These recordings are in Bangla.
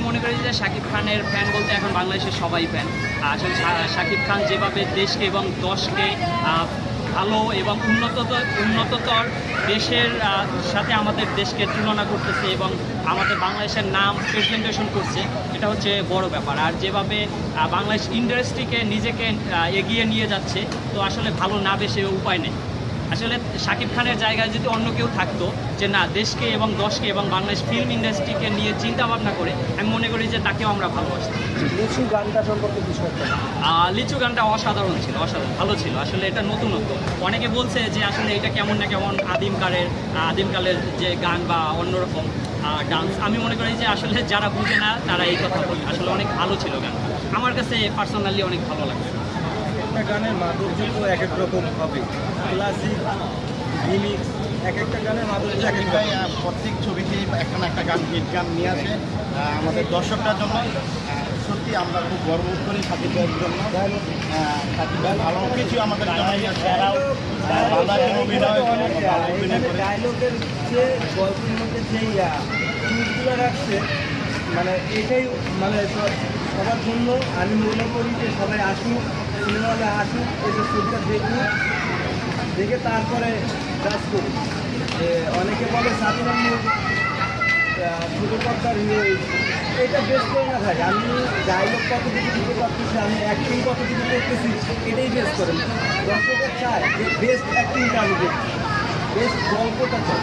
মনে করি যে শাকিব খানের ফ্যান বলতে এখন বাংলাদেশের সবাই ফ্যান। আসলে শাকিব খান যেভাবে দেশকে এবং দশকে ভালো এবং উন্নততর দেশের সাথে আমাদের দেশকে তুলনা করতেছে এবং আমাদের বাংলাদেশের নাম প্রেজেন্টেশন করছে, এটা হচ্ছে বড় ব্যাপার। আর যেভাবে বাংলাদেশ ইন্ডাস্ট্রিকে নিজেকে এগিয়ে নিয়ে যাচ্ছে, তো আসলে ভালো না বেশি উপায় নেই। আসলে শাকিব খানের জায়গায় যদি অন্য কেউ থাকতো যে না দেশকে এবং দশকে এবং বাংলাদেশ ফিল্ম ইন্ডাস্ট্রিকে নিয়ে চিন্তা ভাবনা করে, আমি মনে করি যে তাকেও আমরা ভালোবাসি। লিচু গানটা সম্পর্কে কিছু একটা লিচু গানটা অসাধারণ ছিল, অসাধারণ ভালো ছিল। আসলে এটা নতুনত্ব। অনেকে বলছে যে আসলে এটা কেমন না কেমন আদিমকালের যে গান বা অন্যরকম ডান্স। আমি মনে করি যে আসলে যারা বুঝে না তারা এই কথা বলে। আসলে অনেক ভালো ছিল গান, আমার কাছে পার্সোনালি অনেক ভালো লাগছে। একটা গানের মাধুর্য তো এক এক রকম হবে, ক্লাসিক রিমিক্স, এক একটা গানের মাধুর্য এক একটা। প্রত্যেক ছবিতেই একটা না একটা গান হিট গান নিয়ে আসে আমাদের দর্শকটার জন্য। সত্যি আমরা খুব গর্ব করি সাকিব ভাইয়ের জন্য। সাকিব ভাই ভালো কিছু আমাদের ডায়লগের যে গল্পের মধ্যে যে টুইটগুলো রাখছে, মানে এটাই মানে সবার জন্য আমি মনে করি যে সবাই আসুক, সিনেমা হলে আসুক, এসব ছবিটা দেখুক, দেখে তারপরে কাজ করুক। যে অনেকে বলে সাবিনা নূর ছোটো পর্দার হিরোইন, এটা বেস্ট করে না ভাই। আমি ডায়লগ কতটুকু দিতে পারতেছি, আমি অ্যাক্টিং কতটুকু করতেছি, এটাই বেস্ট করেন। দর্শকের চায় যে বেস্ট অ্যাক্টিংটা আমি দেখি, বেস্ট গল্পটা চাই।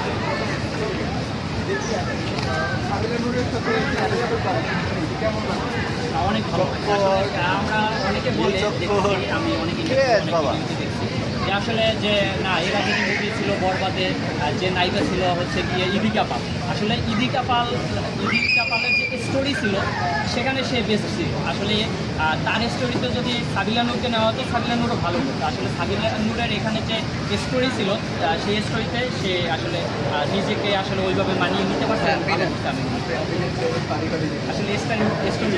সাবিনা নূরের সাথে কেমন লাগে? অনেক ভালো। আমরা অনেকে বলে দেখেছি, আমি অনেক যে আসলে যে না এর আগে যে মুভি ছিল বরবাদের যে নায়িকা ছিল হচ্ছে গিয়ে ইদিকা পাল। আসলে ইদিকা পালের যে স্টোরি ছিল সেখানে সে বেস্ট ছিল। আসলে তার স্টোরিতে যদি সাবিলা নূরকে নেওয়া হতো, সাবিলা নূরও ভালো করতো। আসলে সাবিলা নূরের এখানে যে স্টোরি ছিল সেই স্টোরিতে সে আসলে নিজেকে আসলে ওইভাবে মানিয়ে নিতে পারছে। আসলে স্টোরি